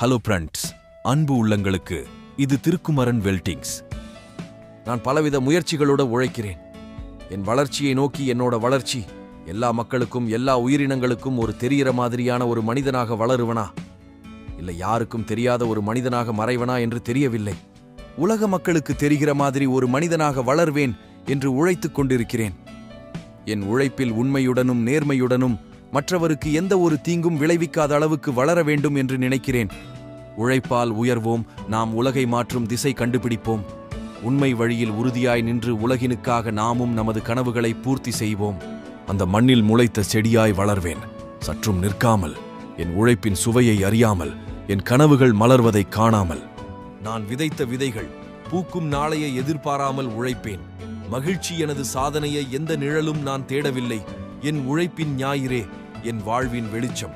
Hello friends, அன்பு உள்ளங்களுக்கு இது திருக்குமரன் வெல்டிங்ஸ். நான் பலவித முயற்சிகளோடு உழைக்கிறேன். என் வளர்ச்சியை நோக்கி என்னோட வளர்ச்சி எல்லா மக்களுக்கும் எல்லா உயிரினங்களுக்கும் ஒரு தெரிகிற மாதிரியான ஒரு மனிதனாக வளருவனா இல்லை யாருக்கும் தெரியாத ஒரு மனிதனாக மறைவனா என்று தெரியவில்லை. உலக மக்களுக்கு தெரிகிற மாதிரி ஒரு மனிதனாக வளர்வேன் என்று உழைத்துக் கொண்டிருக்கிறேன். என் உழைப்பில் உண்மையுடனும் நேர்மையுடனும் மற்றவருக்கு எந்த ஒரு தீங்கும் விளைவிக்காத அளவுக்கு வளர வேண்டும் என்று நினைக்கிறேன். உழைப்பால் உயர்வோம், நாம் உலகை மாற்றும் திசை கண்டுபிடிப்போம். உண்மை வழியில் உறுதியாய் நின்று உலகினுக்காக நாமும் நமது கனவுகளை பூர்த்தி செய்வோம். அந்த மண்ணில் முளைத்த செடியாய் வளர்வேன், சற்றும் நிற்காமல், என் உழைப்பின் சுவையை அறியாமல், என் கனவுகள் மலர்வதை காணாமல். நான் விதைத்த விதைகள் பூக்கும் நாளையை எதிர்பாராமல் உழைப்பேன். மகிழ்ச்சி எனது சாதனையை எந்த நிழலும் நான் தேடவில்லை. என் உழைப்பின் ஞாயிறே என் வாழ்வின் வெளிச்சம்.